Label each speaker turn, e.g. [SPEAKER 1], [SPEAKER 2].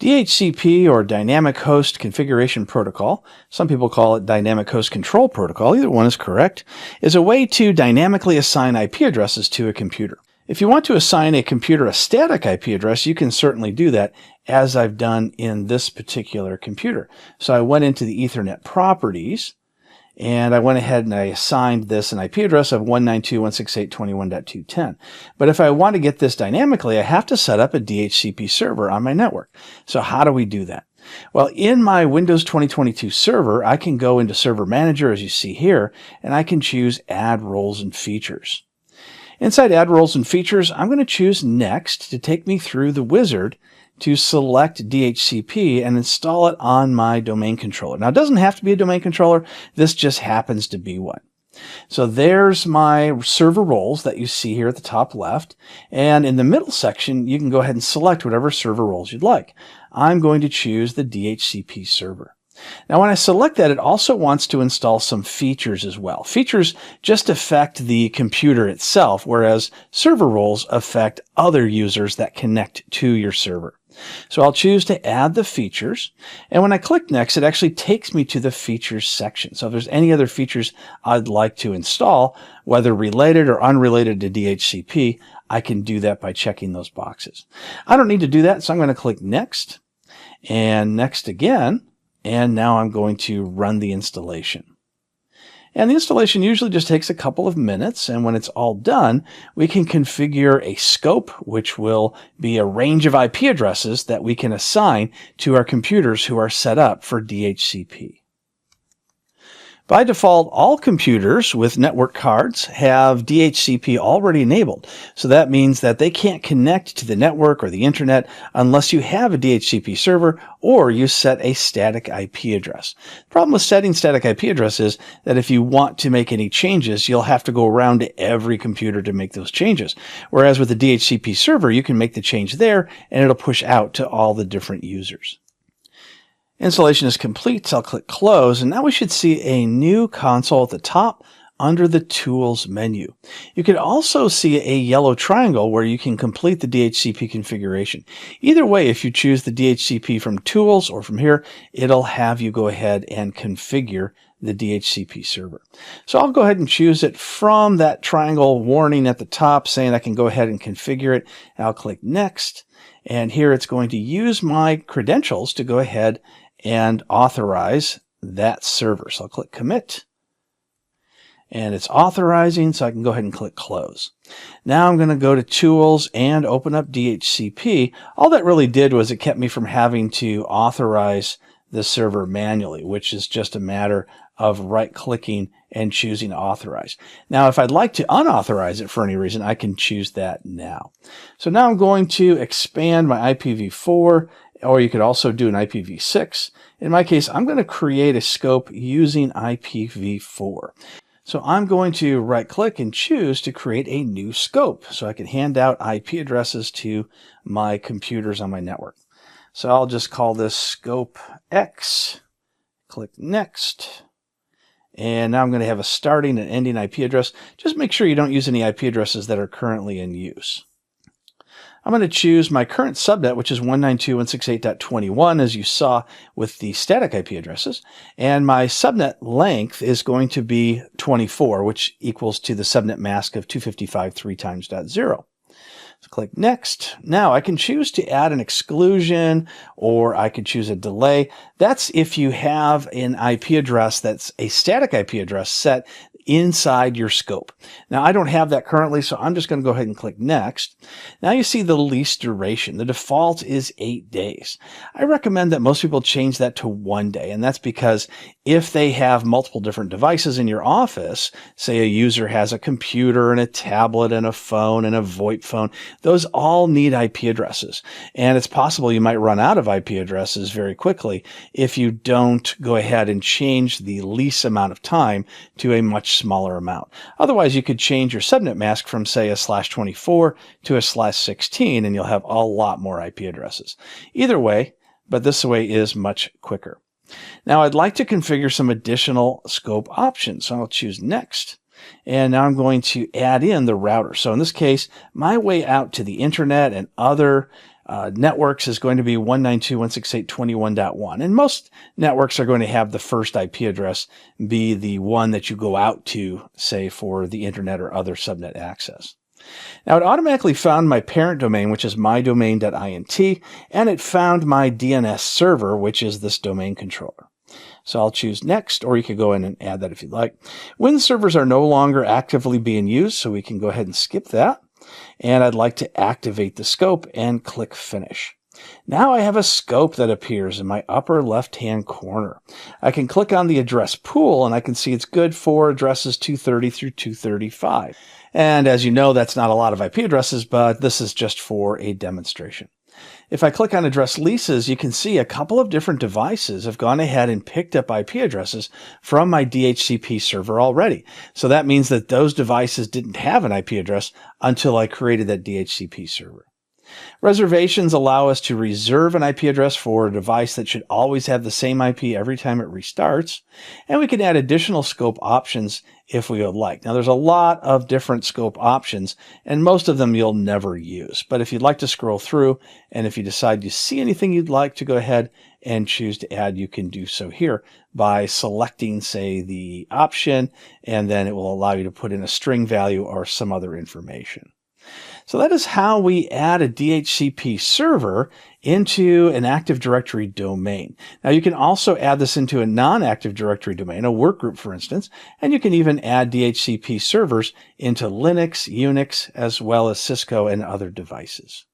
[SPEAKER 1] DHCP, or Dynamic Host Configuration Protocol, some people call it Dynamic Host Control Protocol, either one is correct, is a way to dynamically assign IP addresses to a computer. If you want to assign a computer a static IP address, you can certainly do that, as I've done in this particular computer. So I went into the Ethernet properties, and I went ahead and I assigned this an IP address of 192.168.21.210. But if I want to get this dynamically, I have to set up a DHCP server on my network. So how do we do that? Well, in my Windows 2022 server, I can go into Server Manager, as you see here, and I can choose Add Roles and Features. Inside Add Roles and Features, I'm going to choose Next to take me through the wizard to select DHCP and install it on my domain controller. Now, it doesn't have to be a domain controller. This just happens to be one. So there's my server roles that you see here at the top left. And in the middle section, you can go ahead and select whatever server roles you'd like. I'm going to choose the DHCP server. Now, when I select that, it also wants to install some features as well. Features just affect the computer itself, whereas server roles affect other users that connect to your server. So I'll choose to add the features, and when I click Next, it actually takes me to the features section. So if there's any other features I'd like to install, whether related or unrelated to DHCP, I can do that by checking those boxes. I don't need to do that, so I'm going to click Next, and Next again, and now I'm going to run the installation. And the installation usually just takes a couple of minutes, and when it's all done, we can configure a scope, which will be a range of IP addresses that we can assign to our computers who are set up for DHCP. By default, all computers with network cards have DHCP already enabled. So that means that they can't connect to the network or the internet unless you have a DHCP server or you set a static IP address. The problem with setting static IP address is that if you want to make any changes, you'll have to go around to every computer to make those changes. Whereas with the DHCP server, you can make the change there and it'll push out to all the different users. Installation is complete, so I'll click Close, and now we should see a new console at the top under the Tools menu. You can also see a yellow triangle where you can complete the DHCP configuration. Either way, if you choose the DHCP from Tools or from here, it'll have you go ahead and configure the DHCP server. So I'll go ahead and choose it from that triangle warning at the top saying I can go ahead and configure it. And I'll click Next, and here it's going to use my credentials to go ahead and authorize that server. So I'll click Commit, and it's authorizing, so I can go ahead and click Close. Now I'm going to go to Tools and open up DHCP. All that really did was it kept me from having to authorize the server manually, which is just a matter of right-clicking and choosing Authorize. Now, if I'd like to unauthorize it for any reason, I can choose that now. So now I'm going to expand my IPv4, or you could also do an IPv6. In my case, I'm going to create a scope using IPv4. So I'm going to right-click and choose to create a new scope so I can hand out IP addresses to my computers on my network. So I'll just call this Scope X, click Next, and now I'm going to have a starting and ending IP address. Just make sure you don't use any IP addresses that are currently in use. I'm going to choose my current subnet, which is 192.168.21, as you saw with the static IP addresses. And my subnet length is going to be 24, which equals to the subnet mask of 255.3x.0. So click Next. Now I can choose to add an exclusion, or I could choose a delay. That's if you have an IP address that's a static IP address set inside your scope. Now I don't have that currently, so I'm just going to go ahead and click Next. Now you see the lease duration. The default is 8 days. I recommend that most people change that to 1 day, and that's because if they have multiple different devices in your office, say a user has a computer and a tablet and a phone and a VoIP phone, those all need IP addresses. And it's possible you might run out of IP addresses very quickly if you don't go ahead and change the lease amount of time to a much smaller amount. Otherwise, you could change your subnet mask from, say, a /24 to a /16, and you'll have a lot more IP addresses. Either way, but this way is much quicker. Now, I'd like to configure some additional scope options, so I'll choose Next. And now I'm going to add in the router. So in this case, my way out to the internet and other networks is going to be 192.168.21.1. And most networks are going to have the first IP address be the one that you go out to, say, for the internet or other subnet access. Now, it automatically found my parent domain, which is mydomain.int, and it found my DNS server, which is this domain controller. So I'll choose next, or you could go in and add that if you'd like. Win servers are no longer actively being used, so we can go ahead and skip that. And I'd like to activate the scope and click Finish. Now I have a scope that appears in my upper left-hand corner. I can click on the address pool, and I can see it's good for addresses 230 through 235. And as you know, that's not a lot of IP addresses, but this is just for a demonstration. If I click on address leases, you can see a couple of different devices have gone ahead and picked up IP addresses from my DHCP server already. So that means that those devices didn't have an IP address until I created that DHCP server. Reservations allow us to reserve an IP address for a device that should always have the same IP every time it restarts, and we can add additional scope options if we would like. Now, there's a lot of different scope options, and most of them you'll never use. But if you'd like to scroll through, and if you decide you see anything you'd like to go ahead and choose to add, you can do so here by selecting, say, the option, and then it will allow you to put in a string value or some other information. So that is how we add a DHCP server into an Active Directory domain. Now you can also add this into a non-Active Directory domain, a workgroup for instance, and you can even add DHCP servers into Linux, Unix, as well as Cisco and other devices.